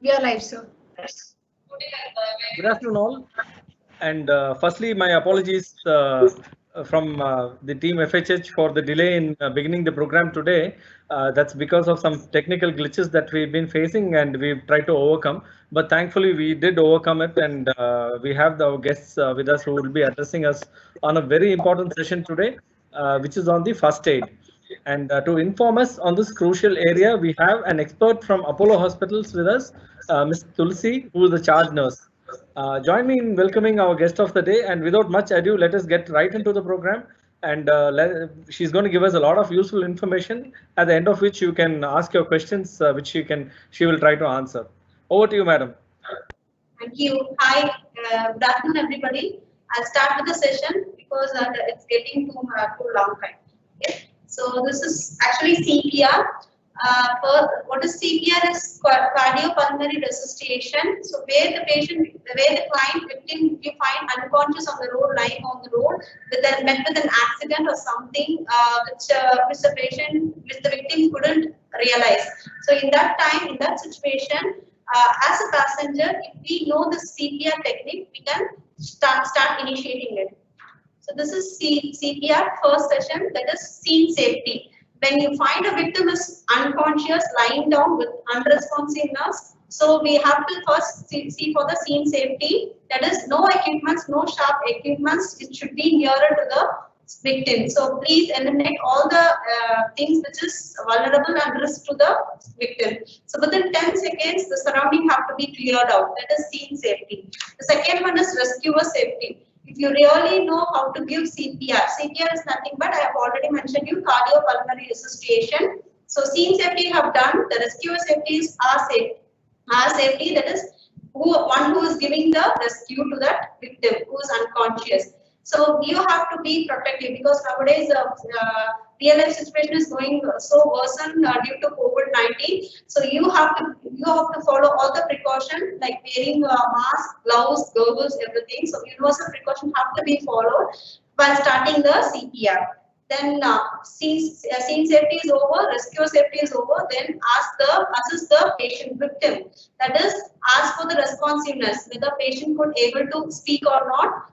We are live, sir. Good afternoon, all. And firstly, my apologies from the team FHH for the delay in beginning the program today. That's because of some technical glitches that we've been facing and we've tried to overcome. But thankfully, we did overcome it, and we have our guests with us who will be addressing us on a very important session today, which is on the first aid. And to inform us on this crucial area, we have an expert from Apollo Hospitals with us, Ms. Tulsi, who is the charge nurse. Join me in welcoming our guest of the day. And without much ado, let us get right into the program. And she's going to give us a lot of useful information, at the end of which you can ask your questions, which she will try to answer. Over to you, madam. Thank you. Hi, good afternoon, everybody. I'll start with the session because it's getting too long time. Okay. So this is actually CPR. What is CPR is cardiopulmonary resuscitation. So where the client victim you find unconscious on the road, lying on the road, met with an accident or something which the victim couldn't realize. So in that time, in that situation, as a passenger, if we know the CPR technique, we can start initiating it. So this is CPR first session, that is scene safety. When you find a victim is unconscious, lying down with unresponsiveness, so we have to first see for the scene safety. That is no equipments, no sharp equipments. It should be nearer to the victim. So please eliminate all the things which is vulnerable and risk to the victim. So within 10 seconds, the surrounding have to be cleared out. That is scene safety. The second one is rescuer safety. If you really know how to give CPR, CPR is nothing but I have already mentioned you cardiopulmonary resuscitation. So scene safety have done. The rescuer safety is our safety. That is one who is giving the rescue to that victim who is unconscious. So you have to be protective because nowadays real life situation is going so worsen due to COVID-19. So you have to follow all the precaution like wearing mask, gloves, goggles, everything. So universal precaution have to be followed while starting the CPR. Then scene safety is over, rescue safety is over. Then assess the patient victim. That is, ask for the responsiveness whether patient could able to speak or not.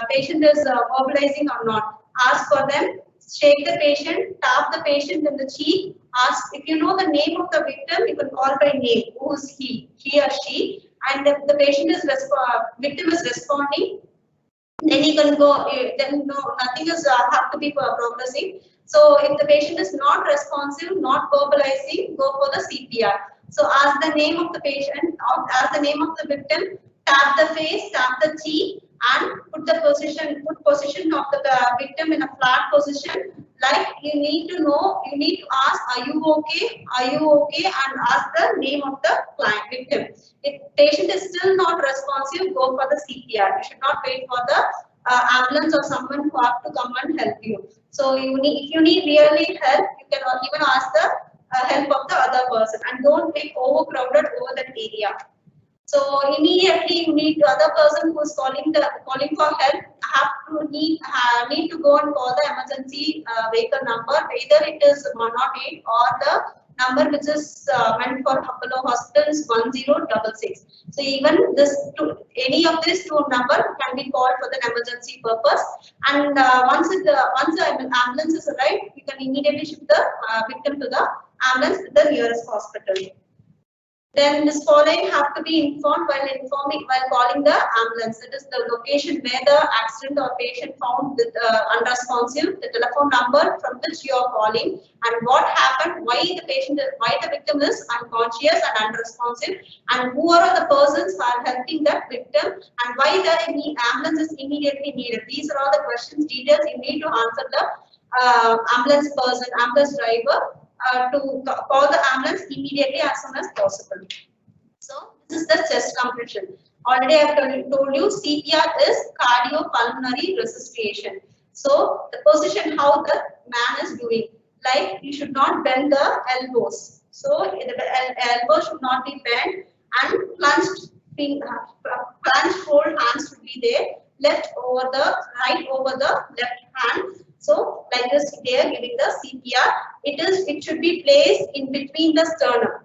Patient is verbalizing or not. Ask for them. Shake the patient, tap the patient in the cheek. Ask if you know the name of the victim. You can call by name. Who is he or she? And if the victim is responding, then you can go. Then no, nothing is have to be progressing. So if the patient is not responsive, not verbalizing, go for the CPR. So ask the name of the patient, ask the name of the victim, tap the face, tap the cheek, and put position of the victim in a flat position. Like you need to ask, are you okay? Are you okay? And ask the name of the client victim. If patient is still not responsive, go for the CPR. You should not wait for the ambulance or someone who have to come and help you. So if you need really help, you can even ask the help of the other person, and don't make overcrowded over that area. So immediately you need the other person who is calling for help need to go and call the emergency vehicle number, whether it is 108 or the number which is meant for Apollo Hospitals 1066. So even any of these two numbers can be called for the emergency purpose. And once the ambulance is arrived, you can immediately shift the victim to the ambulance to the nearest hospital. Then this following have to be informed while calling the ambulance. That is the location where the accident or patient found with unresponsive, the telephone number from which you are calling, and what happened, why the victim is unconscious and unresponsive, and who are the persons who are helping that victim, and why the ambulance is immediately needed. These are all the questions, details you need to answer the ambulance driver. To call the ambulance immediately as soon as possible. So this is the chest compression. Already I have told you CPR is cardiopulmonary resuscitation. So the position how the man is doing, like you should not bend the elbows. So the elbow should not be bent, and plunged fold hands should be there. Right over the left hand. So like this, they are giving the CPR. It should be placed in between the sternum.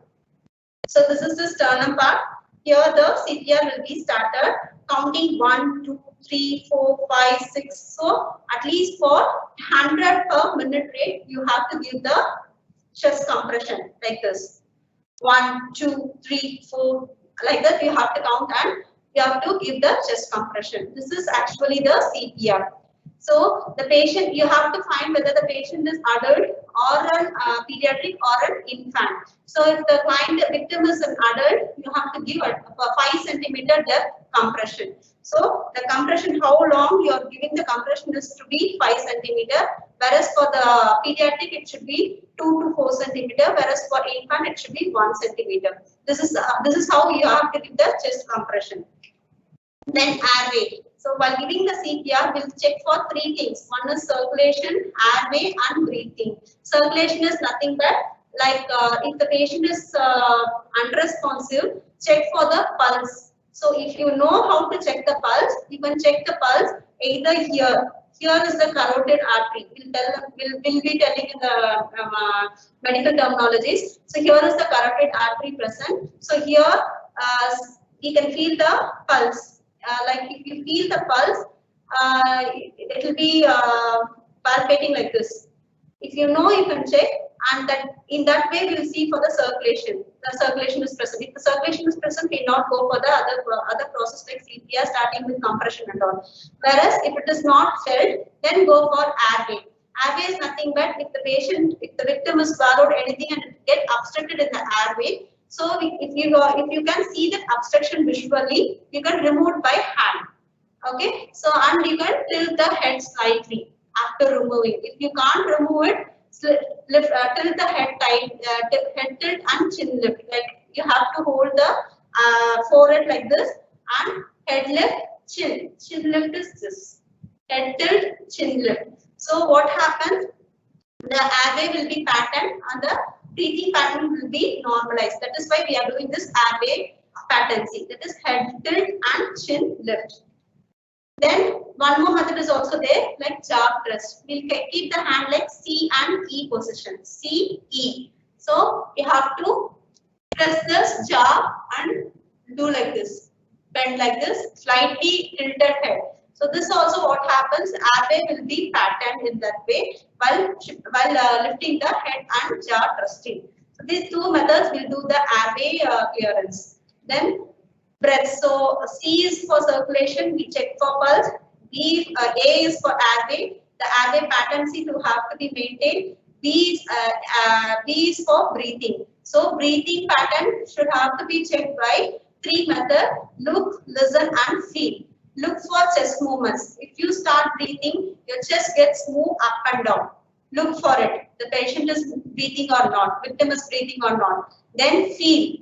So this is the sternum part. Here the CPR will be started counting 1, 2, 3, 4, 5, 6. So at least for 100 per minute rate, you have to give the chest compression like this. 1, 2, 3, 4, like that you have to count and you have to give the chest compression. This is actually the CPR. So the patient, you have to find whether the patient is adult or an pediatric or an infant. So if the client victim is an adult, you have to give a 5 centimeter depth compression. So the compression, how long you are giving the compression is to be 5 centimeter, whereas for the pediatric it should be 2 to 4 centimeter, whereas for infant it should be 1 centimeter. This is how you have to give the chest compression. Then airway. So while giving the CPR, we'll check for 3 things. One is circulation, airway, and breathing. Circulation is nothing but like if the patient is unresponsive, check for the pulse. So if you know how to check the pulse, you can check the pulse either here. Here is the carotid artery. We'll be telling in the medical terminologies. So here is the carotid artery present. So here you can feel the pulse. Like if you feel the pulse, it will be palpating like this. If you know, you can check, and that in that way we will see for the circulation. The circulation is present. If the circulation is present, we not go for the other process like CPR, starting with compression and all. Whereas if it is not felt, then go for airway. Airway is nothing but if the victim is swallowed anything and it get obstructed in the airway. So if you can see that obstruction visually, you can remove it by hand. Okay. So and you can tilt the head slightly after removing. If you can't remove it, tilt the head tight, head tilt and chin lift. Like you have to hold the forehead like this and head lift, chin. Chin lift is this. Head tilt, chin lift. So what happens? The airway will be patterned and the breathing pattern will be normalized. That is why we are doing this airway pattern. See, that is head tilt and chin lift. Then one more method is also there, like jaw thrust. We'll keep the hand like C and E position. C, E. So you have to press this jaw and do like this. Bend like this, slightly tilted head. So this also what happens, airway will be patterned in that way while lifting the head and jaw thrusting. So these 2 methods will do the airway clearance. Then breath. So C is for circulation, we check for pulse. A is for airway. The airway pattern C to have to be maintained. B is for breathing. So breathing pattern should have to be checked by 3 methods: look, listen, and feel. Look for chest movements. If you start breathing, your chest gets moved up and down. Look for it. The patient is breathing or not. Victim is breathing or not. Then feel.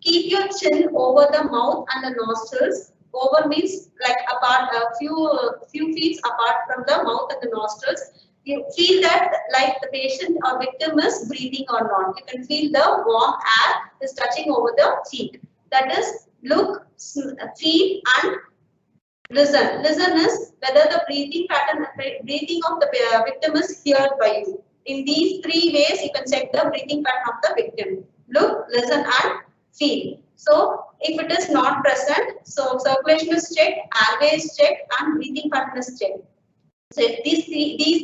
Keep your chin over the mouth and the nostrils. Over means like apart, a few feet apart from the mouth and the nostrils. You feel that like the patient or victim is breathing or not. You can feel the warm air is touching over the cheek. That is look, feel, and listen. Listen is whether the breathing pattern, breathing of the victim is heard by you. In these 3 ways, you can check the breathing pattern of the victim. Look, listen, and feel. So if it is not present, so circulation is checked, airway is checked, and breathing pattern is checked. So if these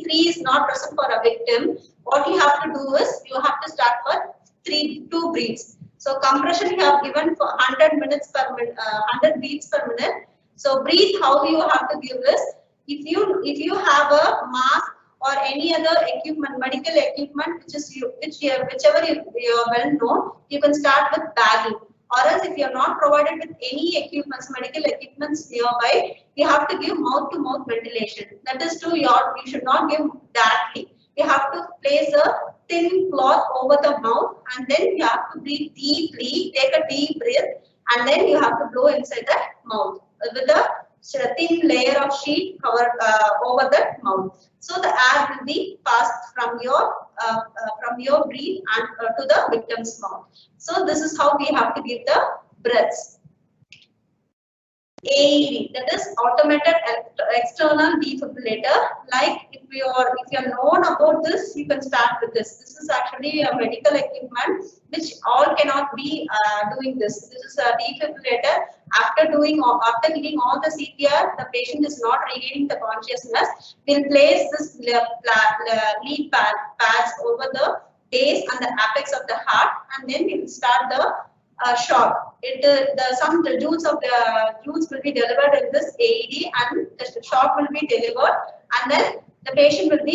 three is not present for a victim, what you have to do is you have to start for 2 breaths. So compression you have given for 100 minutes per minute, 100 breaths per minute. So breathe how you have to give this. If you have a mask or any other equipment, medical equipment, whichever you are well known, you can start with bagging. Or else if you are not provided with any equipments, medical equipments nearby, you have to give mouth-to-mouth ventilation. That is true, you should not give directly. You have to place a thin cloth over the mouth and then you have to breathe deeply, take a deep breath, and then you have to blow inside the mouth with a thin layer of sheet covered over the mouth. So the air will be passed from your breath and to the victim's mouth. So this is how we have to give the breaths. AED, that is automated external defibrillator. Like if you're known about this, you can start with this. This is actually a medical equipment which all cannot be doing this. This is a defibrillator. After giving all the CPR, the patient is not regaining the consciousness. We'll place this lead pads over the base and the apex of the heart, and then we'll start the shock. Some joules will be delivered in this AED, and the shock will be delivered, and then the patient will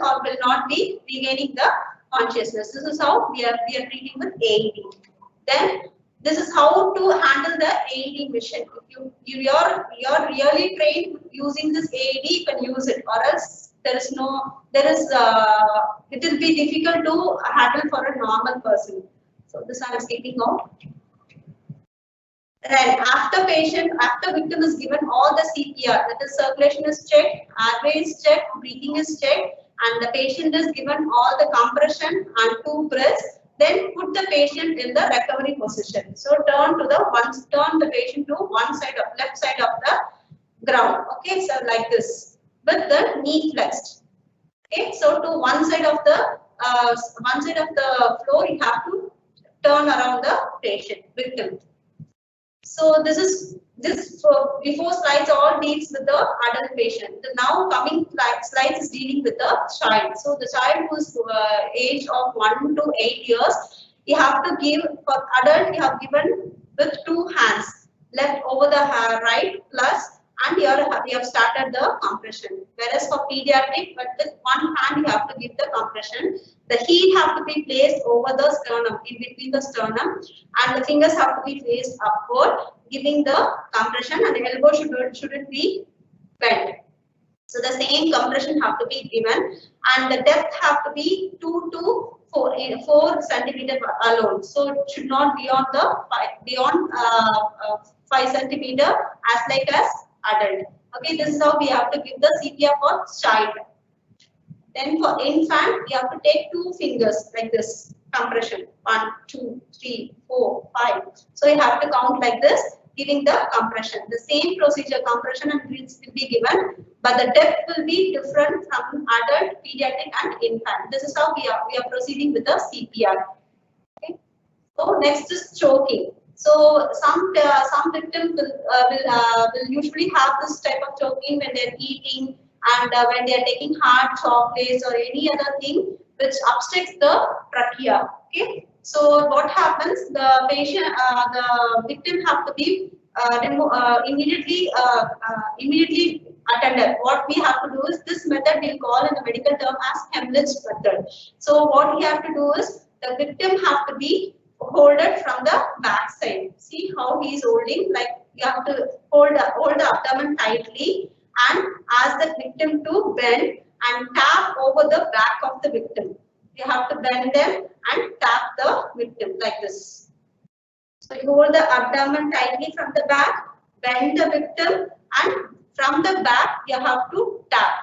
or will not be regaining the consciousness. This is how we are treating with AED. Then this is how to handle the AED mission. If you're really trained using this AED, you can use it, or else it will be difficult to handle for a normal person. So this I am skipping out. Then after victim is given all the CPR, that is circulation is checked, airway is checked, breathing is checked, and the patient is given all the compression and 2 breaths. Then put the patient in the recovery position. So turn the patient to left side of the ground. Okay, so like this with the knee flexed. Okay, so to one side of the floor, you have to turn around the victim. So before slides all deals with the adult patient. The now coming slides is dealing with the child. So the child whose age of 1 to 8 years, you have to give, for adult you have given with 2 hands, left over the right plus, and you have started the compression. Whereas for pediatric, but with 1 hand you have to give the compression. The heel have to be placed over the sternum, in between the sternum, and the fingers have to be placed upward, giving the compression, and the elbow shouldn't be bent. So the same compression have to be given, and the depth have to be 2 to 4 centimeter alone. So it should not be on the beyond 5 centimeter as like as adult. Okay, this is how we have to give the CPR for child. Then for infant, you have to take 2 fingers like this, compression, 1, 2, 3, 4, 5. So you have to count like this, giving the compression. The same procedure, compression and breaths will be given, but the depth will be different from adult, pediatric, and infant. This is how we are proceeding with the CPR. Okay. So next is choking. So some victims will usually have this type of choking when they're eating, and when they are taking hard chocolates or any other thing which obstructs the trachea. Okay, so what happens? The patient, the victim have to be immediately attended. What we have to do is, this method we'll call in the medical term as Heimlich method. So what we have to do is, the victim have to be holded from the back side. See how he is holding, like you have to hold the abdomen tightly and ask the victim to bend and tap over the back of the victim. You have to bend them and tap the victim like this. So you hold the abdomen tightly from the back, bend the victim, and from the back you have to tap,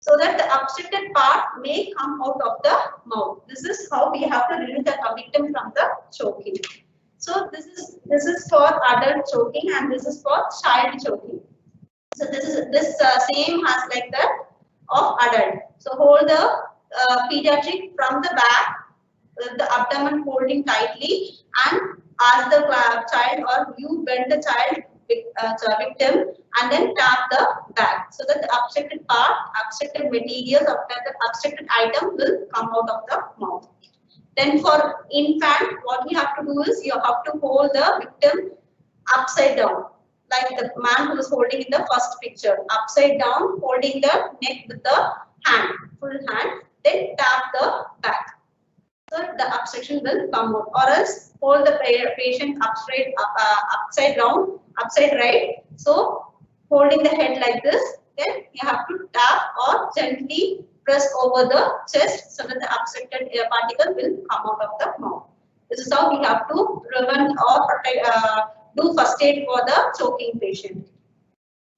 so that the obstructed part may come out of the mouth. This is how we have to relieve the victim from the choking. So this is for adult choking, and this is for child choking. So this same as like that of adult. So hold the pediatric from the back, the abdomen holding tightly, and ask the child, or you bend the child victim and then tap the back, so that the obstructed part, obstructed materials, or the obstructed item will come out of the mouth. Then for infant, what you have to do is, you have to hold the victim upside down, like the man who is holding in the first picture, upside down, holding the neck with the hand, full hand, then tap the back. So the obstruction will come out, or else hold the patient upside down, upside right. So holding the head like this, then you have to tap or gently press over the chest, so that the obstructed air particle will come out of the mouth. This is how we have to prevent or protect, do first aid for the choking patient.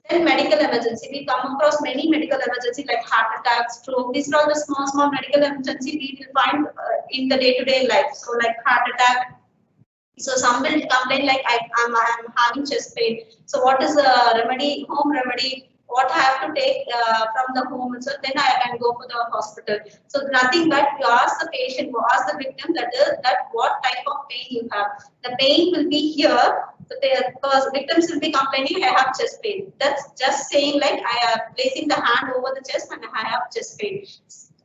Then medical emergency. We come across many medical emergency like heart attack, stroke. These are all the small medical emergency we will find in the day-to-day life. So like heart attack, So some will complain like I'm having chest pain. So what is the remedy, home remedy? What I have to take from the home? So then I can go for the hospital. So nothing but you ask the patient, you ask the victim that what type of pain you have. The pain will be here. So because victims will be complaining, I have chest pain. That's just saying like I am placing the hand over the chest and I have chest pain.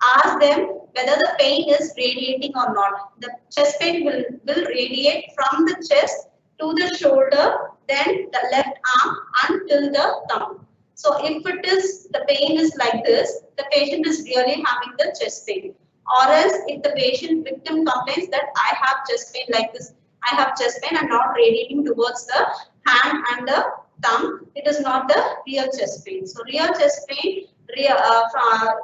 Ask them whether the pain is radiating or not. The chest pain will radiate from the chest to the shoulder, then the left arm until the thumb. So if it is the pain is like this, the patient is really having the chest pain. Or else if the patient victim complains that I have chest pain like this, I have chest pain and not radiating towards the hand and the thumb, it is not the real chest pain. So real chest pain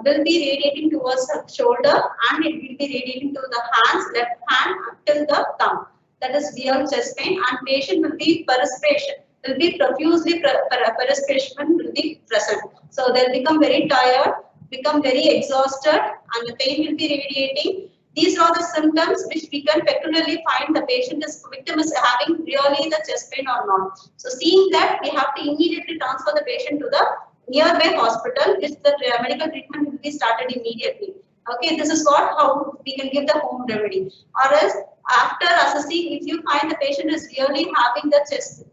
will be radiating towards the shoulder and it will be radiating to the hands, left hand until the thumb. That is real chest pain, and patient will be perspiration, will be profusely perspiration will be present. So they'll become very tired, become very exhausted, and the pain will be radiating. These are the symptoms which we can peculiarly find the victim is having really the chest pain or not. So seeing that, we have to immediately transfer the patient to the nearby hospital, which the medical treatment will be started immediately. Okay, this is how we can give the home remedy. Or else, after assessing, if you find the patient is really having the chest,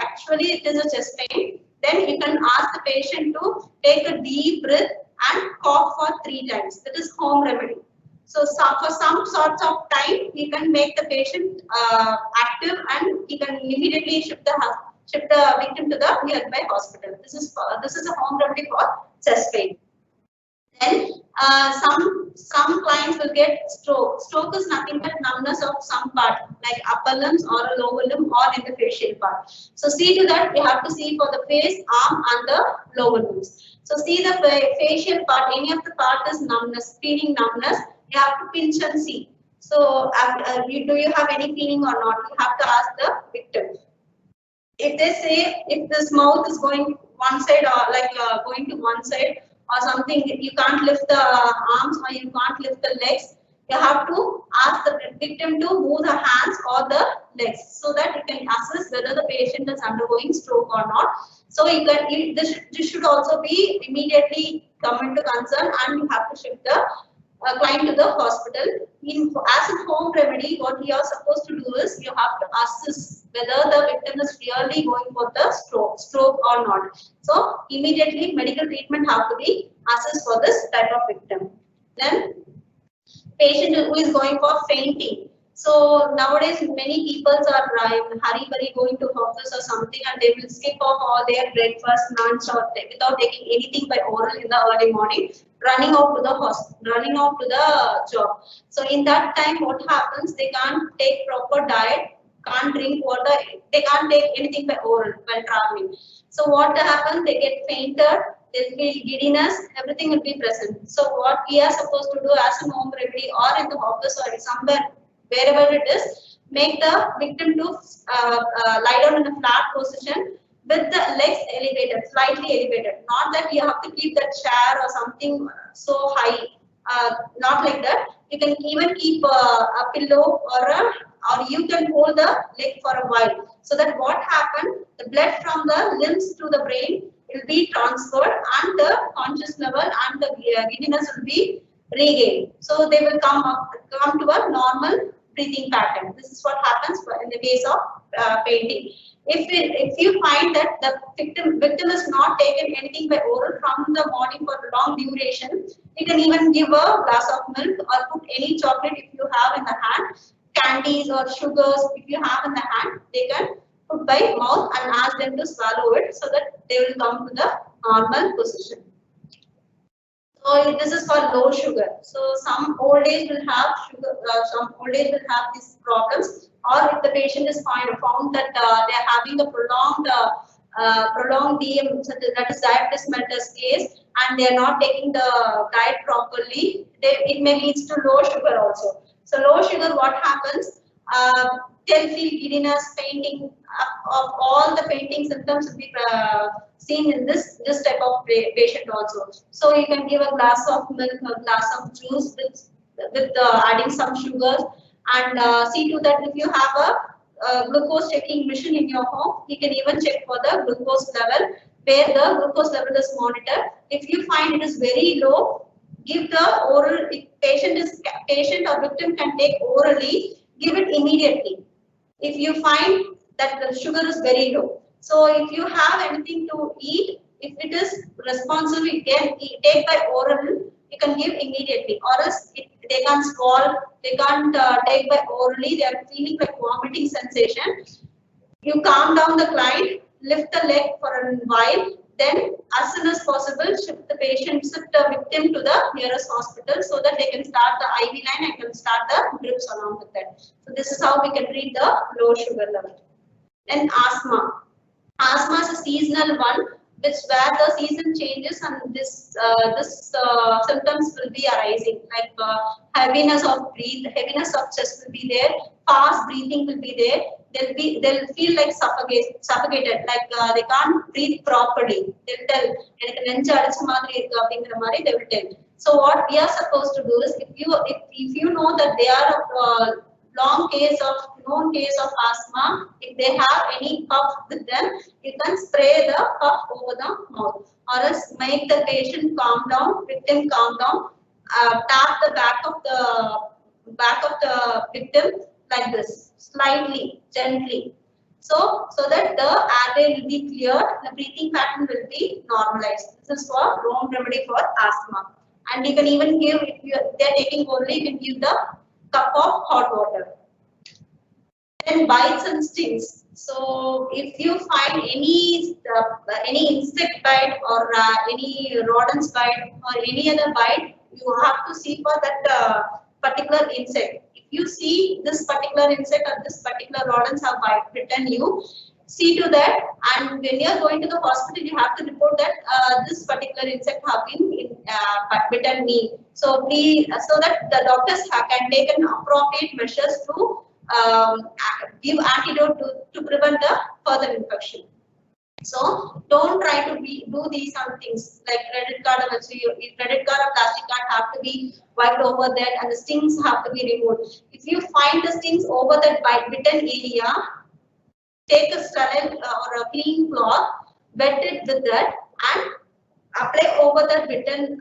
actually it is a chest pain, then you can ask the patient to take a deep breath and cough for 3 times. That is home remedy. So for some sorts of time, we can make the patient active and he can immediately shift the victim to the nearby hospital. This is a home remedy for chest pain. Then some clients will get stroke. Stroke is nothing but numbness of some part, like upper limbs or a lower limb or in the facial part. So see to that, we have to see for the face, arm and the lower limbs. So see the facial part, any of the part is numbness, feeling numbness, you have to pinch and see. So do you have any feeling or not? You have to ask the victim. If they say if this mouth is going one side or like going to one side or something, you can't lift the arms or you can't lift the legs, you have to ask the victim to move the hands or the legs so that you can assess whether the patient is undergoing stroke or not. So this should also be immediately come into concern, and you have to shift the client to the hospital. As a home remedy, what you are supposed to do is you have to assess whether the victim is really going for the stroke or not. So immediately medical treatment have to be assessed for this type of victim. Then patient who is going for fainting. So nowadays many people are in hurry going to office or something, and they will skip off all their breakfast, lunch, or without taking anything by oral in the early morning, running out to the hospital, running out to the job. So in that time, what happens? They can't take proper diet, can't drink water, they can't take anything by oral while traveling. So what happens? They get fainted, there will be giddiness, everything will be present. So what we are supposed to do as a home remedy or in the office or somewhere, wherever it is, make the victim to lie down in a flat position with the legs elevated, slightly elevated. Not that you have to keep that chair or something so high, not like that. You can even keep a pillow or you can hold the leg for a while. So that what happened, the blood from the limbs to the brain will be transferred and the conscious level and the giddiness will be regained. So they will come to a normal breathing pattern. This is what happens in the case of painting. If you find that the victim is not taken anything by oral from the morning for a long duration, you can even give a glass of milk or put any chocolate if you have in the hand, candies or sugars if you have in the hand, they can put by mouth and ask them to swallow it so that they will come to the normal position. So this is for low sugar. So some old age will have sugar, some old age will have these problems, or if the patient is found that they are having a prolonged DM, that is diabetes mellitus case, and they are not taking the diet properly, it may lead to low sugar also. So low sugar, what happens? They'll feel giddiness, fainting. Of all the fainting symptoms will be seen in this type of patient also. So you can give a glass of milk, a glass of juice with adding some sugars, and see to that if you have a glucose checking machine in your home, you can even check for the glucose level, where the glucose level is monitored. If you find it is very low, give the oral. If patient or victim can take orally, give it immediately. If you find that the sugar is very low, so if you have anything to eat, if it is responsible, you can take by oral. You can give immediately, or else they can't swallow, they can't take by orally. They are feeling like vomiting sensation. You calm down the client, lift the leg for a while, then as soon as possible shift the victim to the nearest hospital so that they can start the IV line and can start the drips along with that. So this is how we can treat the low sugar level. Then asthma. Asthma is a seasonal one, which where the season changes and this symptoms will be arising, like heaviness of chest will be there, fast breathing will be there. They'll feel like suffocated, like they can't breathe properly. They'll tell, they will tell. So what we are supposed to do is, if you know that they are known case of asthma, if they have any cough with them, you can spray the cough over the mouth, or else make the patient calm down, victim calm down, tap the back of the victim like this, slightly, gently, so that the airway will be cleared, the breathing pattern will be normalized. This is for home remedy for asthma. And you can even give, if they are taking only, you can give the cup of hot water. Then bites and stings. So if you find any insect bite or any rodent's bite or any other bite, you have to see for that particular insect. If you see this particular insect or this particular rodents have bitten you, see to that, and when you are going to the hospital, you have to report that this particular insect have been bitten me. So please, so that the doctors can take an appropriate measures to give antidote to prevent the further infection. So don't try to do these things like credit card or plastic card have to be wiped over that, and the stings have to be removed. If you find the stings over that bitten area, take a sterile or a clean cloth, wet it with that, and apply over the bitten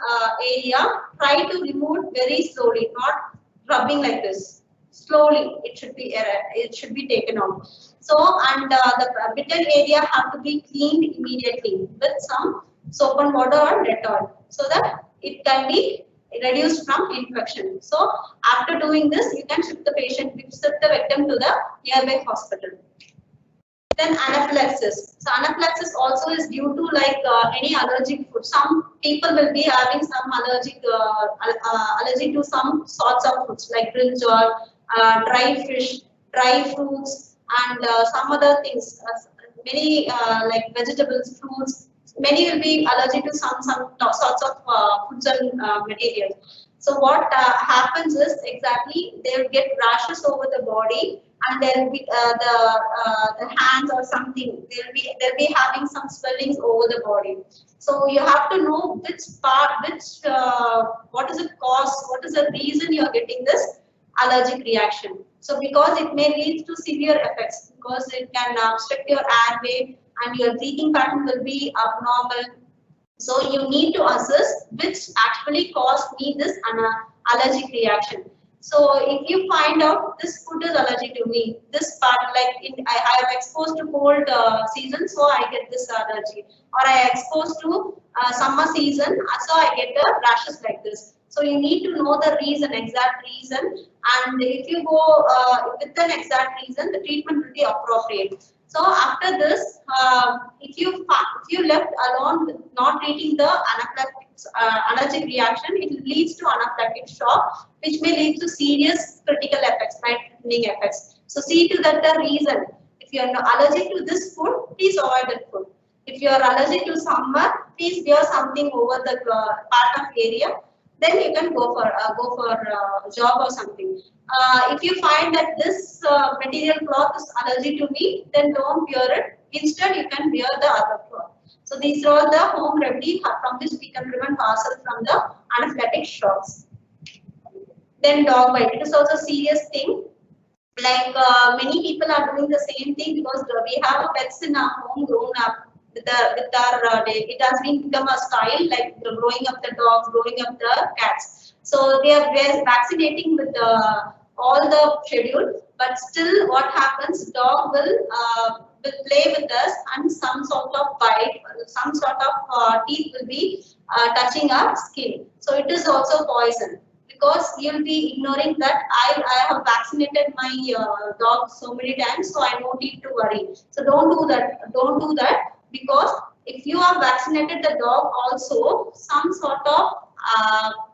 area. Try to remove very slowly, not rubbing like this. Slowly, it should be taken out. So, and the bitten area have to be cleaned immediately with some soap and water or Dettol, so that it can be reduced from infection. So, after doing this, you can shift the victim to the nearby hospital. Then anaphylaxis. So anaphylaxis also is due to like any allergic food. Some people will be having some allergy to some sorts of foods like brinjal, dry fish, dry fruits, and some other things. Many like vegetables, fruits. Many will be allergic to some sorts of foods and materials. So what happens is exactly they will get rashes over the body, and there will be the hands or something. They'll be having some swellings over the body. So you have to know which part, what is the cause, what is the reason you are getting this allergic reaction. So because it may lead to severe effects, because it can obstruct your airway and your breathing pattern will be abnormal. So you need to assess which actually caused me this allergic reaction. So if you find out this food is allergic to me, this part like I am exposed to cold season, so I get this allergy, or I am exposed to summer season, so I get the rashes like this. So you need to know the reason, exact reason, and if you go with an exact reason, the treatment will be appropriate. So after this, if you left alone with not treating the allergic reaction, it leads to anaphylactic shock, which may lead to serious critical effects, life-threatening effects. So see to that the reason. If you are allergic to this food, please avoid that food. If you are allergic to summer, please wear something over the part of area. Then you can go for a job or something. If you find that this material cloth is allergic to me, then don't wear it. Instead, you can wear the other cloth. So these are all the home remedy from which we can prevent ourselves from the anaphylactic shocks. Then dog bite. It is also a serious thing. like many people are doing the same thing because we have a pets in our home grown up with our it has been become a style like growing up the dogs, growing up the cats. So we are vaccinating with all the schedule, but still what happens, dog will play with us and some sort of bite, some sort of teeth will be touching our skin. So it is also poison, because you'll be ignoring that I have vaccinated my dog so many times, so I don't need to worry. So don't do that. Don't do that, because if you have vaccinated the dog also, some sort of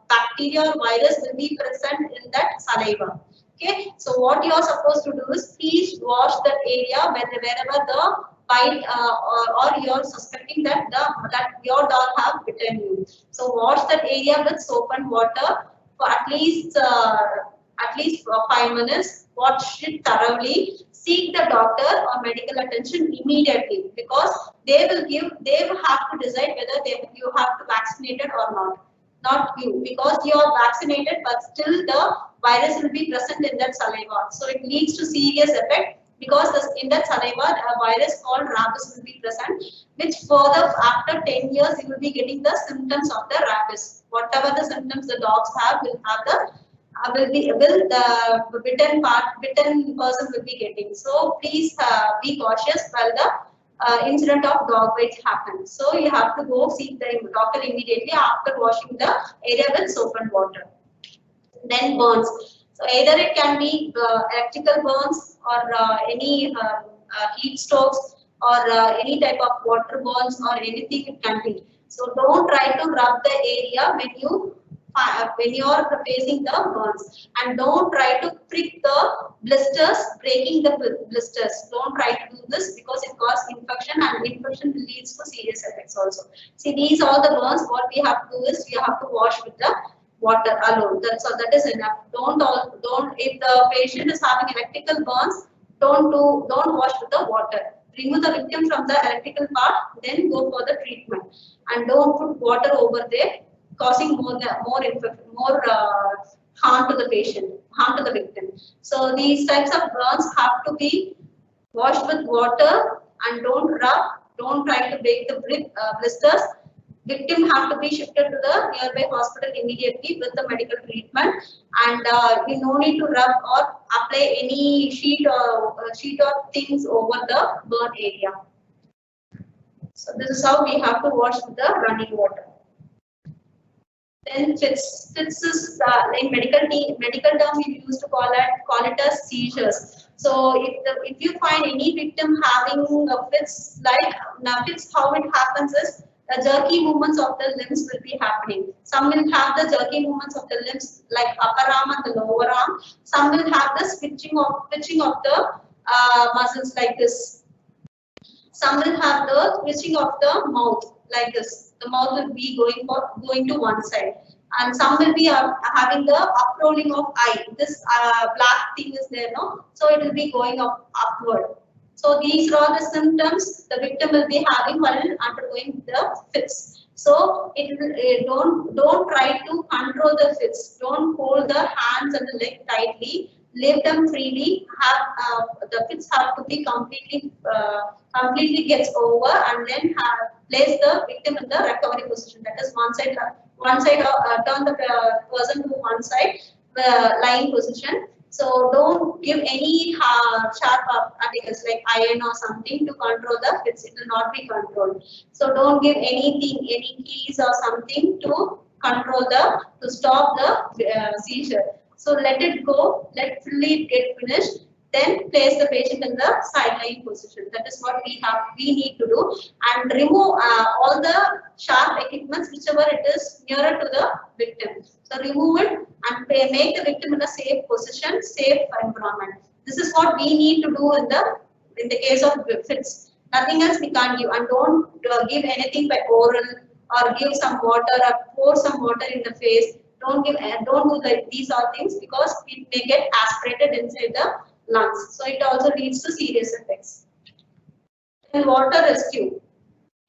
bacteria or virus will be present in that saliva. Okay, so what you are supposed to do is please wash that area wherever the bite or you're suspecting that that your dog have bitten you. So wash that area with soap and water for at least for 5 minutes. Wash it thoroughly. Seek the doctor or medical attention immediately, because they will have to decide whether you have to vaccinate it or not you, because you are vaccinated but still the virus will be present in that saliva, so it leads to serious effect, because in that saliva a virus called rabies will be present, which further after 10 years you will be getting the symptoms of the rabies. Whatever the symptoms the dogs have will have the will the bitten person will be getting. So please be cautious while the incident of dog bites happens. So you have to go see the doctor immediately after washing the area with soap and water. Then burns. So either it can be electrical burns or any heat strokes or any type of water burns or anything it can be. So don't try to rub the area when you are facing the burns, and don't try to prick the blisters, breaking the blisters. Don't try to do this, because it causes infection, and infection leads to serious effects also. See, these are the burns. What we have to do is we have to wash with the water alone. That is enough. Don't if the patient is having electrical burns, don't wash with the water. Remove the victim from the electrical part, then go for the treatment, and don't put water over there, causing more harm to the patient, harm to the victim. So these types of burns have to be washed with water, and don't rub, don't try to break the blisters. Victim have to be shifted to the nearby hospital immediately with the medical treatment, and you no need to rub or apply any sheet or things over the burn area. So this is how we have to wash with the running water. Then fits is in medical term we used to call it as seizures. So if you find any victim having fits, like now fits, how it happens is the jerky movements of the limbs will be happening. Some will have the jerky movements of the limbs like upper arm and the lower arm. Some will have the twitching of the muscles like this. Some will have the twitching of the mouth like this. The mouth will be going to one side, and some will be having the uprolling of eye. This black thing is there, no? So it will be going upward. So these are all the symptoms the victim will be having while undergoing the fits. So don't try to control the fits. Don't hold the hands and the leg tightly. Leave them freely. The fits have to be completely gets over, and then place the victim in the recovery position. That is one side turn the person to one side, the lying position. So don't give any sharp articles like iron or something to control the fits. It will not be controlled. So don't give anything, any keys or something to stop the seizure. So let it go, let fully get finished, then place the patient in the side-lying position. That is what we need to do, and remove all the sharp equipments, whichever it is nearer to the victim. So remove it and make the victim in a safe position, safe environment. This is what we need to do in the case of fits. Nothing else we can't give, and don't give anything by oral or give some water or pour some water in the face. Don't do these all things, because it may get aspirated inside the lungs. So it also leads to serious effects. And water rescue.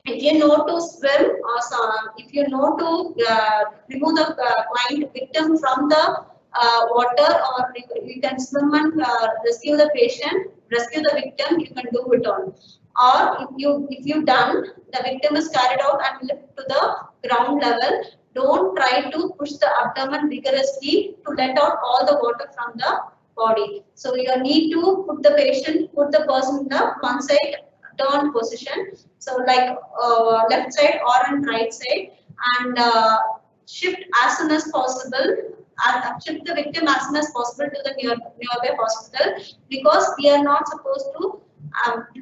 If you know to swim, or if you know to remove the client victim from the water, or you can swim and rescue the patient, rescue the victim, you can do it on. Or if you done, the victim is carried out and lift to the ground level, don't try to push the abdomen vigorously to let out all the water from the body. So you need to put the person in the one side turn position. So like left side or on right side, and shift as soon as possible. Shift the victim as soon as possible to the nearby hospital, because we are not supposed to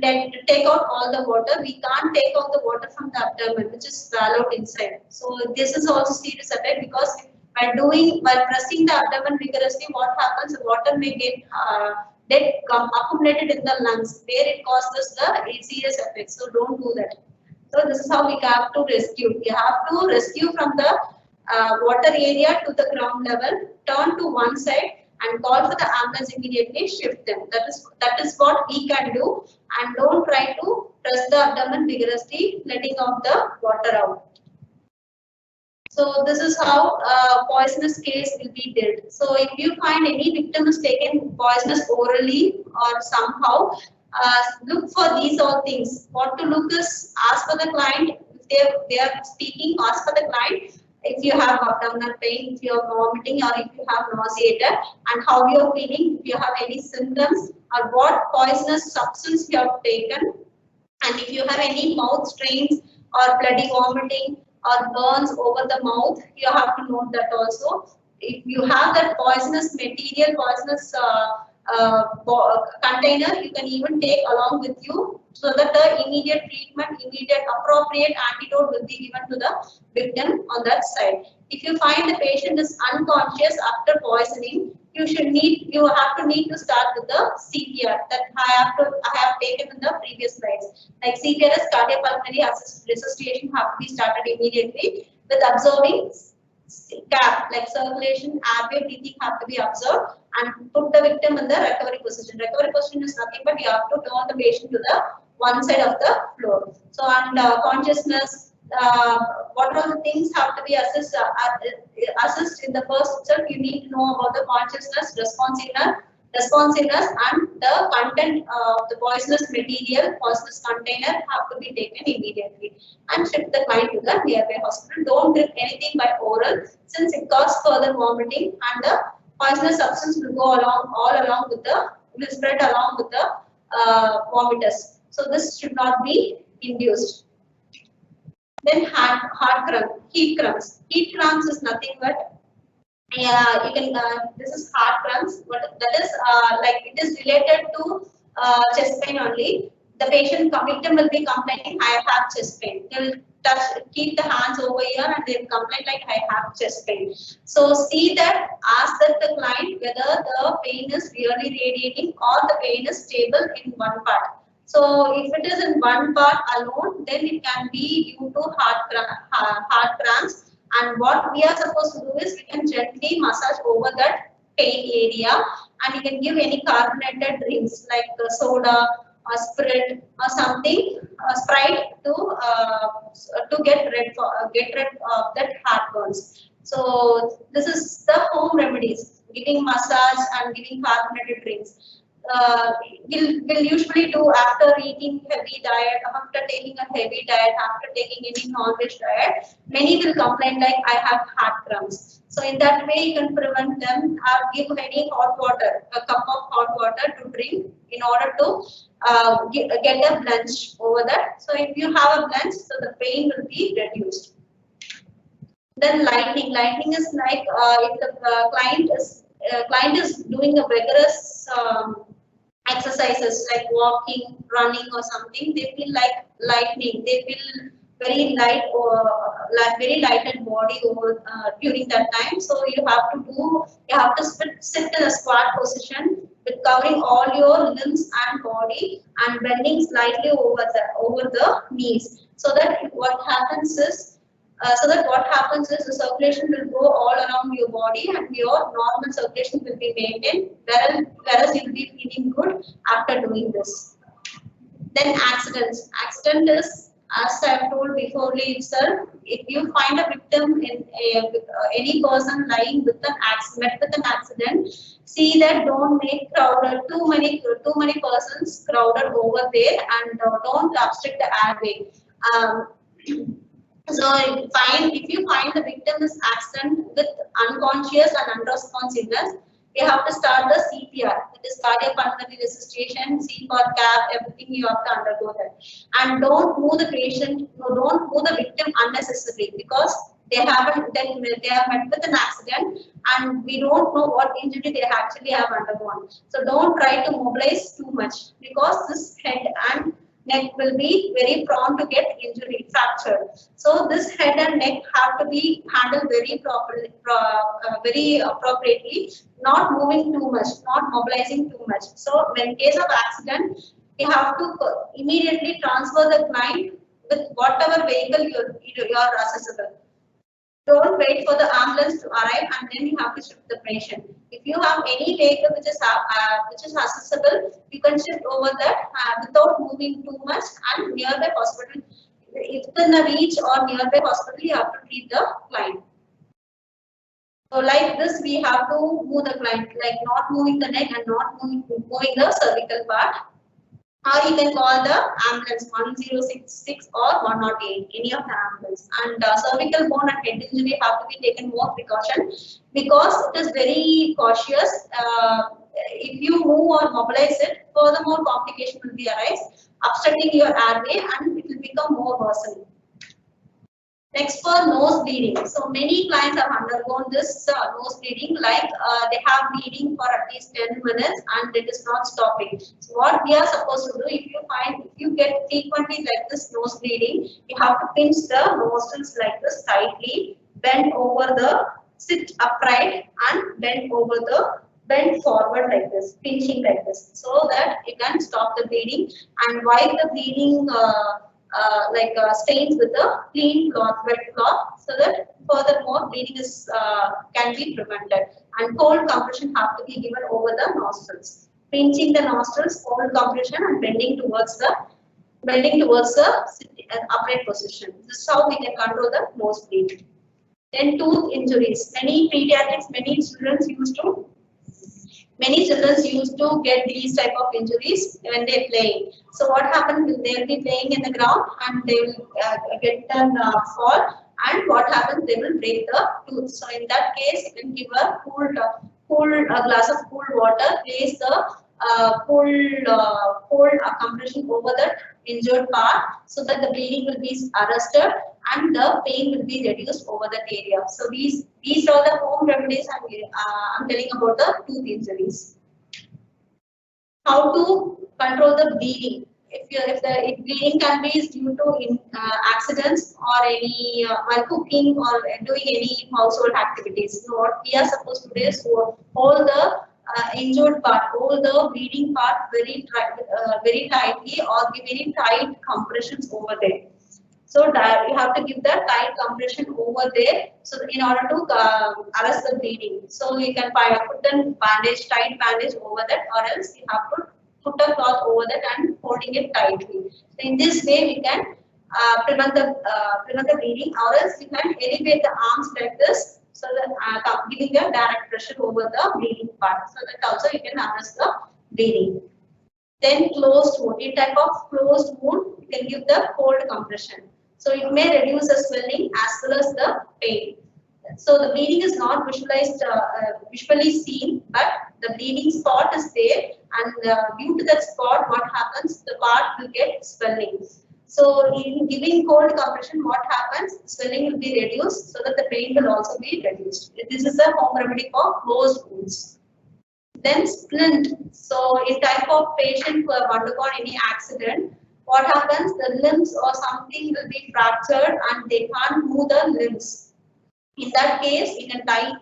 take out all the water. We can't take out the water from the abdomen, which is swallowed inside. So this is also serious effect, because while pressing the abdomen vigorously, what happens? The water may get accumulated in the lungs, where it causes the serious effects. So don't do that. So this is how we have to rescue. We have to rescue from the water area to the ground level, turn to one side and call for the ambulance immediately, shift them. That is what we can do, and don't try to press the abdomen vigorously, letting out the water out. So this is how poisonous case will be dealt. So if you find any victim is taken poisonous orally or somehow, look for these all things. What to look is, ask for the client, if they are speaking, ask for the client if you have abdominal pain, if you are vomiting, or if you have nauseated, and how you are feeling, if you have any symptoms, or what poisonous substance you have taken, and if you have any mouth strains or bloody vomiting or burns over the mouth, you have to note that also. If you have that poisonous material, poisonous container, you can even take along with you, so that the immediate treatment, immediate appropriate antidote will be given to the victim on that side. If you find the patient is unconscious after poisoning, you have to start with the CPR that I have taken in the previous slides. Like CPR is cardiopulmonary resuscitation, have to be started immediately with observing CAP, like circulation, airway, breathing have to be observed, and put the victim in the recovery position. Recovery position is nothing but you have to turn the patient to the one side of the floor. So, and consciousness, what are the things have to be assessed in the first itself. You need to know about the consciousness, responsiveness, and the content of the poisonous material, poisonous container have to be taken immediately, and shift the client to the nearby hospital. Don't drink anything by oral, since it causes further vomiting, and the poisonous substance will go will spread along with the vomiters. So this should not be induced. Then heat cramps. Heat cramps is nothing but this is heart cramps, but that is like it is related to chest pain only. The victim will be complaining, I have chest pain. They will keep the hands over here and they will complain like, I have chest pain. So see that, ask that the client whether the pain is really radiating or the pain is stable in one part. So if it is in one part alone, then it can be due to heart cramps. And what we are supposed to do is we can gently massage over that pain area, and you can give any carbonated drinks like soda or spirit or something, Sprite to get rid of that heartburns. So this is the home remedies: giving massage and giving carbonated drinks. We'll usually do after eating heavy diet, after taking a heavy diet, after taking any non-veg diet. Many will complain like, I have heart cramps. So in that way you can prevent them, or give any hot water, a cup of hot water to drink in order to get a blanch over that. So if you have a blanch, so the pain will be reduced. Then lightning is like if the client is doing a vigorous exercises like walking, running or something, they feel like lightning. They feel very light or like very lighted body over during that time. So you have to sit in a squat position with covering all your limbs and body and bending slightly over the knees. So that what happens is the circulation will go all around your body and your normal circulation will be maintained, whereas you'll be feeling good after doing this. Then accidents. Accident is as I have told before itself, if you find a victim in any person lying with an accident, met with an accident, see that don't make crowded too many persons crowded over there, and don't obstruct the airway. Um, so if you find the victim is accident with unconscious and unresponsiveness, you have to start the CPR, that is cardiac pulmonary resuscitation, CPR, CAP, everything you have to undergo that. And don't move the patient, no, don't move the victim unnecessarily, because they haven't they have met with an accident and we don't know what injury they actually have undergone. So don't try to mobilize too much, because this head and neck will be very prone to get injury, fracture. So this head and neck have to be handled very properly, very appropriately, not moving too much, not mobilizing too much. So when in case of accident, you have to immediately transfer the client with whatever vehicle you are accessible. Don't wait for the ambulance to arrive and then you have to shift the patient. If you have any vehicle which is accessible, you can shift over that without moving too much, and nearby hospital, if within the reach or nearby hospital, you have to treat the client. So like this, we have to move the client, like not moving the neck and not moving the cervical part. Or you can call the ambulance 1066 or 108, any of the ambulance. And cervical bone and head injury have to be taken more precaution, because it is very cautious. If you move or mobilize it, furthermore complication will be arise, obstructing your airway, and it will become more worsening. Next, for nose bleeding. So many clients have undergone this nose bleeding, like they have bleeding for at least 10 minutes and it is not stopping. So what we are supposed to do, if you get frequently like this nose bleeding, you have to pinch the nostrils like this tightly, sit upright and bend forward like this, pinching like this, so that you can stop the bleeding, and wipe the bleeding stains with a clean cloth, wet cloth, so that furthermore bleeding is can be prevented. And cold compression have to be given over the nostrils. Pinching the nostrils, cold compression, and bending towards the upright position. This is how we can control the nose bleed. Then tooth injuries. Many children used to get these type of injuries when they play. So what happens is they will be playing in the ground and they will get a fall, and what happens, they will break the tooth. So in that case, you can give a cool glass of cool water, place the cold compression over that injured part, so that the bleeding will be arrested and the pain will be reduced over that area. So these are the home remedies I'm telling about the tooth injuries. How to control the bleeding? If bleeding can be due to accidents or any while cooking or doing any household activities. So what we are supposed to do is hold the injured part, hold the bleeding part very tightly, or give very tight compressions over there. So you have to give that tight compression over there, so in order to arrest the bleeding. So you can put a tight bandage over that, or else you have to put a cloth over that and holding it tightly. So in this way we can prevent the bleeding, or else you can elevate the arms like this, so that giving a direct pressure over the bleeding part, so that also you can arrest the bleeding. Then closed wound. In type of closed wound, you can give the cold compression. So it may reduce the swelling as well as the pain. So the bleeding is not visually seen, but the bleeding spot is there, and due to that spot, what happens? The part will get swelling. So in giving cold compression, what happens? Swelling will be reduced, so that the pain will also be reduced. This is a home remedy for closed wounds. Then splint. So in type of patient who have undergone any accident, what happens? The limbs or something will be fractured and they can't move the limbs. In that case, we can tie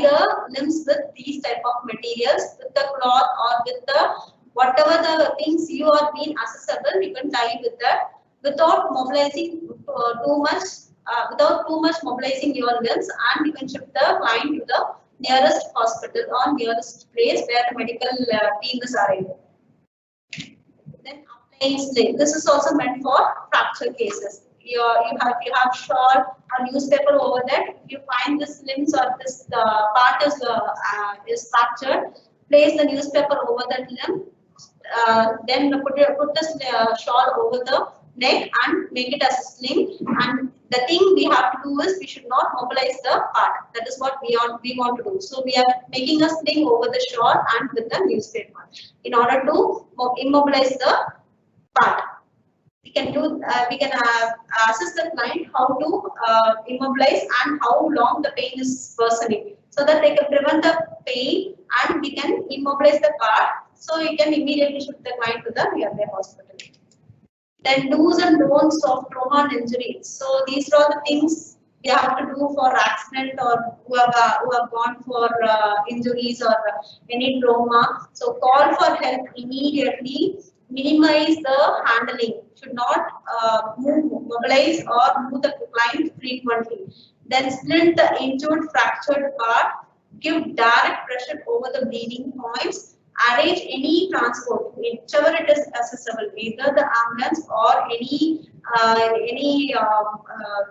the limbs with these type of materials, with the cloth or with the whatever the things you are being accessible. You can tie with that without mobilizing too much mobilizing your limbs, and you can shift the client to the nearest hospital or nearest place where the medical team is arriving. Then sling. This is also meant for fracture cases. You have shawl or newspaper over that. If you find this limbs or this part is fractured, place the newspaper over that limb. Then put the shawl over the neck and make it as a sling. And the thing we have to do is we should not mobilize the part. That is what we want to do. So we are making a sling over the shawl and with the newspaper in order to immobilize the part. We can assess the client how to immobilize and how long the pain is worsening, so that they can prevent the pain and we can immobilize the part. So you can immediately shift the client to the nearby hospital. Then do's and don'ts of trauma and injuries. So these are all the things we have to do for accident or who have gone for injuries or any trauma. So call for help immediately. Minimize the handling. Should not mobilize or move the client frequently. Then splint the injured fractured part. Give direct pressure over the bleeding points. Arrange any transport, whichever it is accessible, either the ambulance or any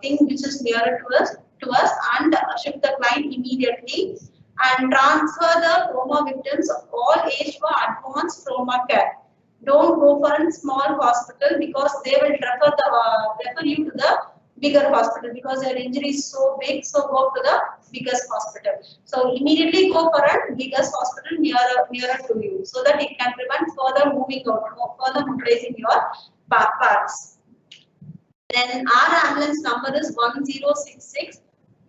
thing which is nearer to us, and shift the client immediately, and transfer the trauma victims of all age for advanced trauma care. Don't go for a small hospital because they will refer you to the bigger hospital because their injury is so big. So go to the biggest hospital. So immediately go for a biggest hospital nearer to you, so that it can prevent further moving out, further mobilizing your parts. Then our ambulance number is 1066,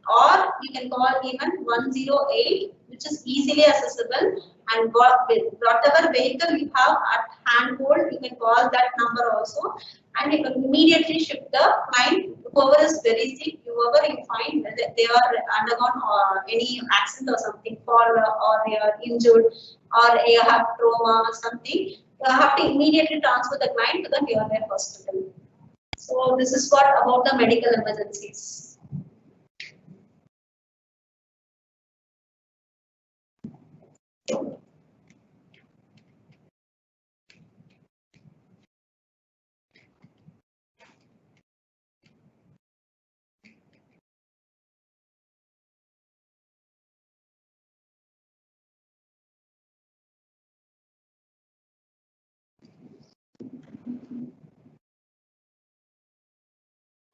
or you can call even 108, which is easily accessible. And whatever vehicle you have at hand hold, you can call that number also, and you can immediately shift the client. Whoever is very sick, whoever you find that they are undergone any accident or something, fall or they are injured or you have trauma or something, you have to immediately transfer the client to the nearby hospital. So this is what about the medical emergencies.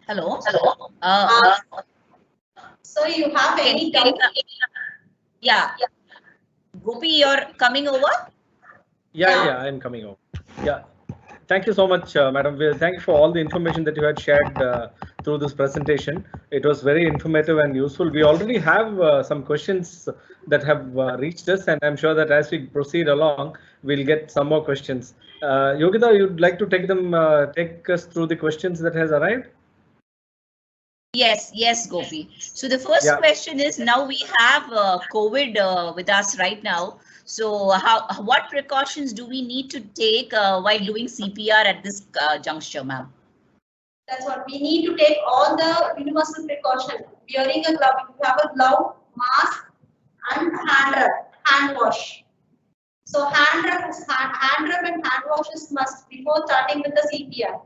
Hello. So you have any doubt? Yeah. Gopi, you're coming over? Yeah, I'm coming over. Yeah. Thank you so much, Madam. Thank you for all the information that you had shared through this presentation. It was very informative and useful. We already have some questions that have reached us, and I'm sure that as we proceed along, we'll get some more questions. Yogita, you'd like to take us through the questions that has arrived? Yes, Gopi. So the first question is, now we have COVID with us right now. So what precautions do we need to take while doing CPR at this juncture, ma'am? That's what we need to take, all the universal precaution. Wearing a glove, you have a glove, mask, and hand wash. So hand rub and hand wash is must before starting with the CPR.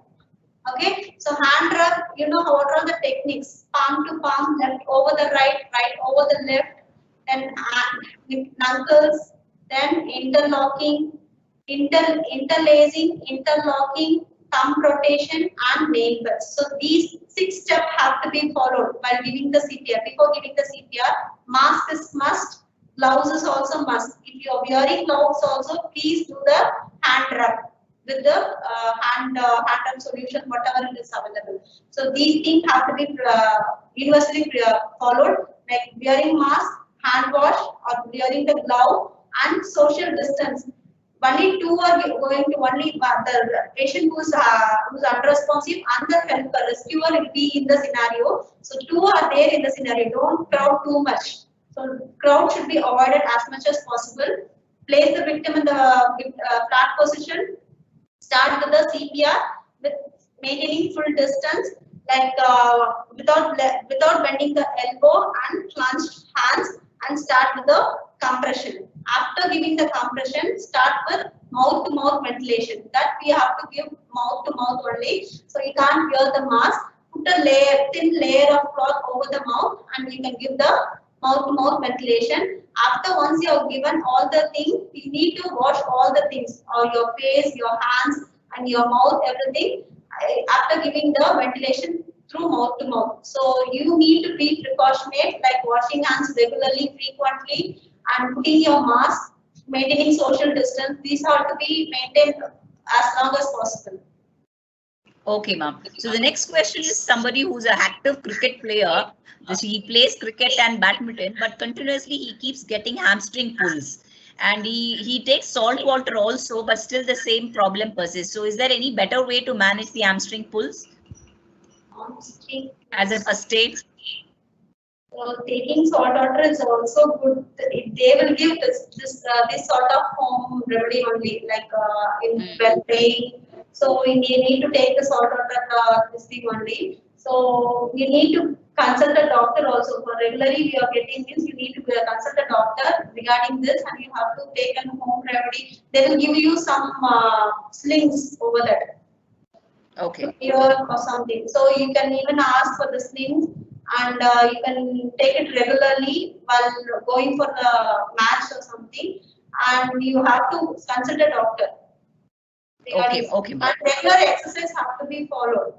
Okay, so hand rub, you know what are the techniques? Palm to palm, left over the right, right over the left, then with knuckles, then interlocking, interlacing, interlocking, thumb rotation, and nail bends. So these 6 steps have to be followed while giving the CPR. Before giving the CPR, mask is must, gloves is also must. If you are wearing gloves also, please do the hand rub with the hand rub solution, whatever it is available. So these things have to be universally followed, like wearing mask, hand wash, or wearing the glove, and social distance. Only 2 are going to only the patient who's unresponsive and the helper, rescuer will be in the scenario. So 2 are there in the scenario. Don't crowd too much. So crowd should be avoided as much as possible. Place the victim in the flat position. Start with the CPR with maintaining full distance, like without bending the elbow and clenched hands, and start with the compression. After giving the compression, start with mouth-to-mouth ventilation. That we have to give mouth-to-mouth only. So you can't wear the mask. Put a thin layer of cloth over the mouth, and you can give the mouth-to-mouth ventilation. After once you have given all the things, you need to wash all the things, or your face, your hands, and your mouth, everything. After giving the ventilation through mouth to mouth. So you need to be precautionate, like washing hands regularly, frequently, and putting your mask, maintaining social distance. These have to be maintained as long as possible. Okay, ma'am. So the next question is somebody who's an active cricket player. He plays cricket and badminton, but continuously he keeps getting hamstring pulls. And he takes salt water also, but still the same problem persists. So is there any better way to manage the hamstring pulls as a first aid? Taking salt water is also good. They will give this sort of home remedy only, like in well pain. So you need to take the salt water this thing only. So you need to consult a doctor also. For regularly we are getting this, you need to consult a doctor regarding this, and you have to take a home remedy. They will give you some slings over that. Okay. Or something. So you can even ask for the slings, and you can take it regularly while going for the match or something, and you have to consult a doctor. Okay, okay, ma'am. And regular exercise have to be followed.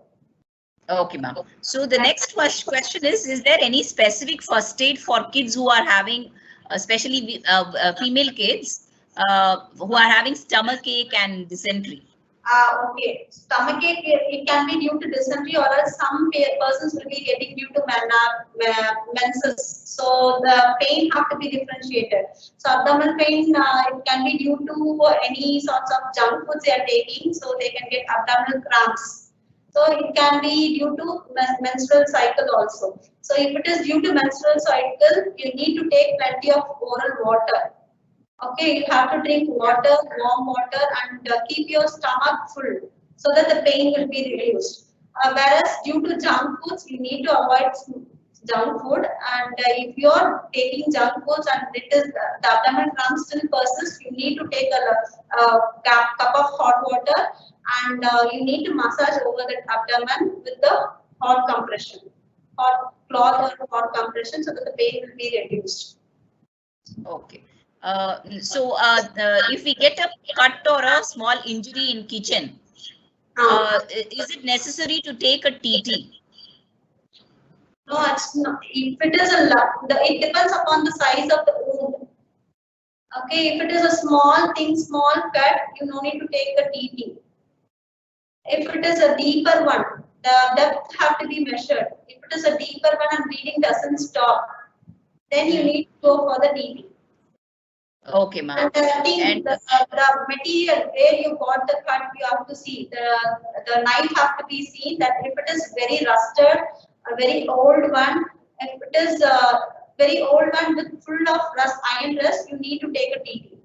Okay, ma'am. So the next question is there any specific first aid for kids who are having, especially female kids, who are having stomach ache and dysentery? Okay, stomach ache, it can be due to dysentery, or else some persons will be getting due to menses. So the pain have to be differentiated. So abdominal pain, it can be due to any sorts of junk foods they are taking, so they can get abdominal cramps. So it can be due to menstrual cycle also. So if it is due to menstrual cycle, you need to take plenty of oral water. Okay, you have to drink water, warm water, and keep your stomach full so that the pain will be reduced. Whereas due to junk foods, you need to avoid junk food. And if you are taking junk foods and it is the abdominal cramps still persist, you need to take a cup of hot water, and you need to massage over that abdomen with the hot compression, hot cloth or hot compression, so that the pain will be reduced. Okay. If we get a cut or a small injury in kitchen, is it necessary to take a TT? No, it's not. If it is it depends upon the size of the wound. Okay, if it is a small cut, you no need to take the TT. If it is a deeper one, the depth have to be measured. If it is a deeper one and bleeding doesn't stop, then you need to go for the TT. Okay, ma'am. And the material where you got the cut, you have to see the knife have to be seen, that if it is very rusted, a very old one, if it is a very old one with full of iron rust, you need to take a TT.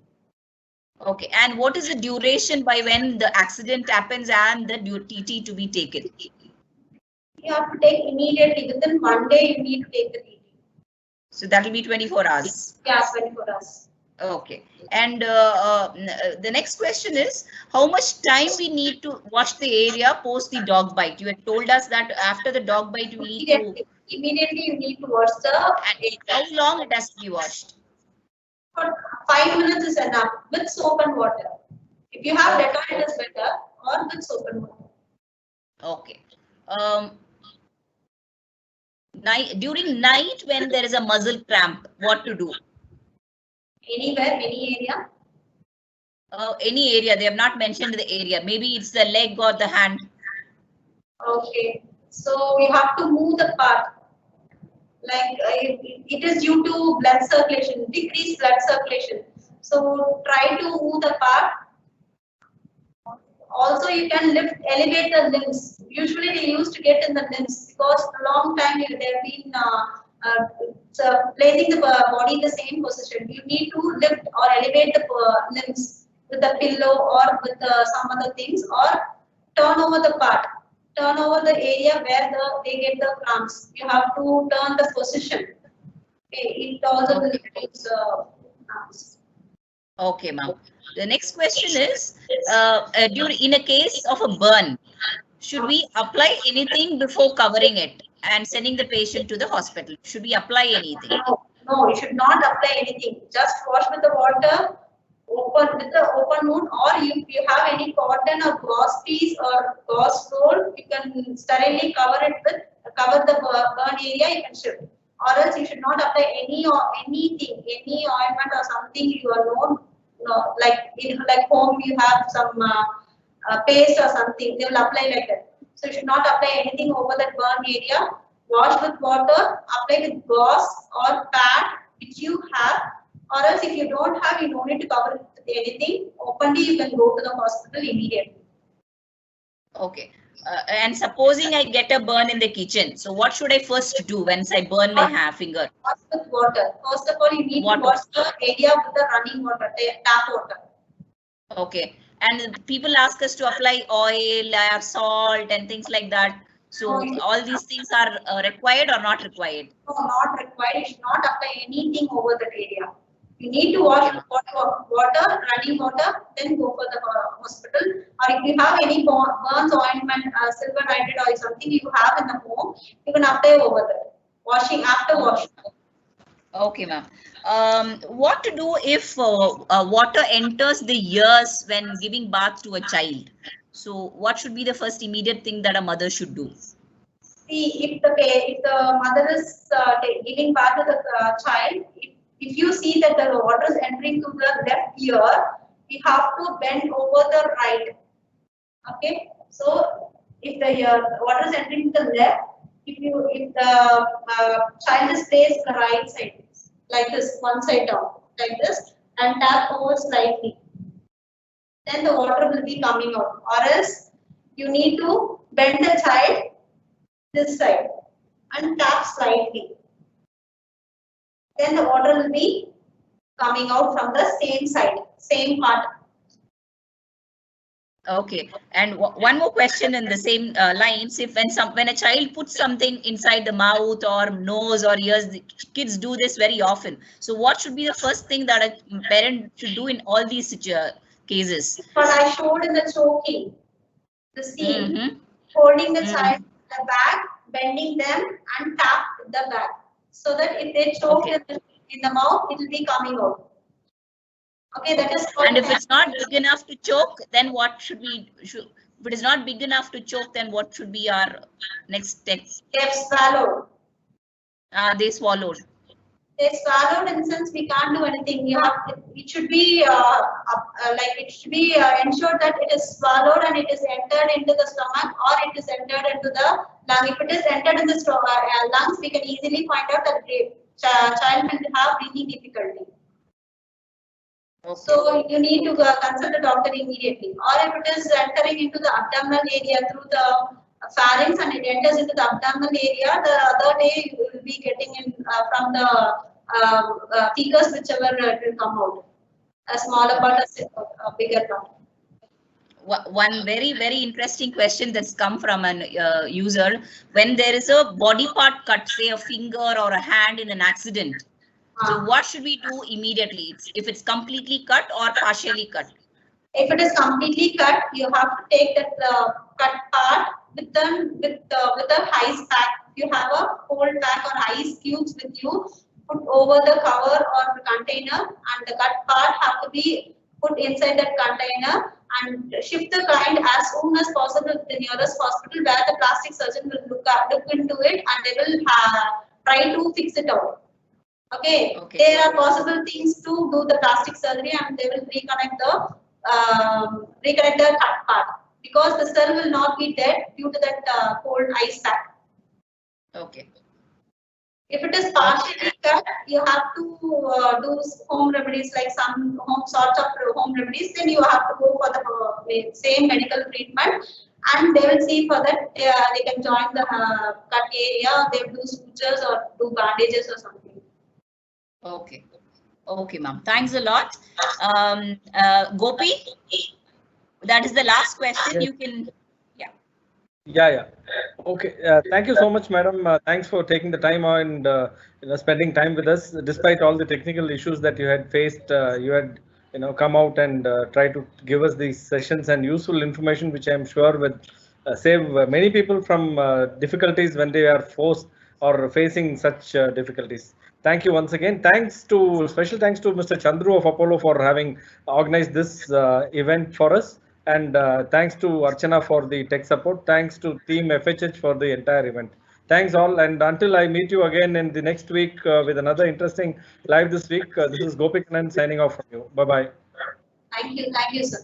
Okay, and what is the duration by when the accident happens and the TT to be taken? You have to take immediately. Within 1 day, you need to take the TT. So that will be 24 hours. Yeah, 24 hours. Okay, and the next question is how much time we need to wash the area post the dog bite? You had told us that after the dog bite we need to immediately you need to wash the. And how long it has to be washed? For 5 minutes is enough with soap and water. If you have Dettol, it is better, or with soap and water. Okay. During night when there is a muscle cramp, what to do? Anywhere, any area? Any area. They have not mentioned the area. Maybe it's the leg or the hand. Okay. So you have to move the part. Like it is due to blood circulation, decreased blood circulation. So try to move the part. Also, you can elevate the limbs. Usually they used to get in the limbs because for a long time they've been placing the body in the same position. You need to lift or elevate the limbs with a pillow or with some other things, or turn over the part. Turn over the area where they get the cramps. You have to turn the position. Okay, it also will reduce cramps. Okay, ma'am. The next question is, in a case of a burn, should we apply anything before covering it and sending the patient to the hospital? Should we apply anything? No, you should not apply anything. Just wash with the water, with the open wound, or if you have any cotton or gauze piece or gauze roll, you can sterilely cover the burn area. You can shift. Or else you should not apply anything, any ointment or something you are known. No, like home you have some paste or something. They will apply like that. So you should not apply anything over that burn area. Wash with water, apply with gauze or pad which you have, or else if you don't have, you don't need to cover it with anything. Openly, you can go to the hospital immediately. Okay. And supposing I get a burn in the kitchen, so what should I first do once I burn my finger? Wash with water. First of all, you need to wash the area with the running water, tap water. Okay. And people ask us to apply oil, salt, and things like that. So all these things are required or not required? No, not required. You should not apply anything over that area. You need to wash water, running water, then go for the hospital. Or if you have any burns, ointment, silver nitrate or something you have in the home, you can apply over there. Washing after washing. Okay, ma'am. What to do if water enters the ears when giving bath to a child? So what should be the first immediate thing that a mother should do? See, if the mother is giving bath to the child, if you see that the water is entering to the left ear, you have to bend over the right. Okay, so if the water is entering to the left, if the child is placed the right side, like this, one side down, like this, and tap over slightly, then the water will be coming out. Or else you need to bend the child this side and tap slightly. Then the water will be coming out from the same side, same part. Okay, and one more question in the same lines. If when a child puts something inside the mouth or nose or ears, the kids do this very often. So what should be the first thing that a parent should do in all these cases? But I showed in the choking, the scene, holding the child in the back, bending them and tap the back, so that if they choke in the mouth, it will be coming out. Okay, that is. And if it's not big enough to choke, then what should we? If it is not big enough to choke, then what should be our next step? They have swallowed. They swallowed. They swallowed, in the sense we can't do anything. It should be ensured that it is swallowed and it is entered into the stomach or it is entered into the lung. If it is entered in the lungs, we can easily find out that the child will have breathing difficulty. Okay. So you need to consult the doctor immediately. Or if it is entering into the abdominal area through the pharynx and it enters into the abdominal area, the other day you will be getting in from the fecus, whichever it will come out. A smaller part, a bigger part. One very interesting question that's come from an user: when there is a body part cut, say a finger or a hand in an accident, so what should we do immediately? If it's completely cut or partially cut? If it is completely cut, you have to take that cut part with a ice pack. If you have a cold pack or ice cubes with you, put over the cover or the container, and the cut part have to be put inside that container and shift the client as soon as possible to the nearest hospital where the plastic surgeon will look into it and they will try to fix it out. Okay. There are possible things to do the plastic surgery and they will reconnect the cut part, because the cell will not be dead due to that cold ice pack. Okay. If it is partially cut, you have to do home remedies, like some sorts of home remedies. Then you have to go for the same medical treatment, and they will see for that they can join the cut area. They will do sutures or do bandages or something. Okay. Okay, ma'am. Thanks a lot. Gopi, that is the last question. You can. Yeah. Okay. Thank you so much, madam. Thanks for taking the time and spending time with us, despite all the technical issues that you had faced. You had come out and try to give us these sessions and useful information, which I am sure will save many people from difficulties when they are forced or facing such difficulties. Thank you once again. Special thanks to Mr. Chandru of Apollo for having organized this event for us. And thanks to Archana for the tech support. Thanks to Team FHH for the entire event. Thanks all. And until I meet you again in the next week with another interesting live this week, this is Gopikanan signing off from you. Bye-bye. Thank you, sir.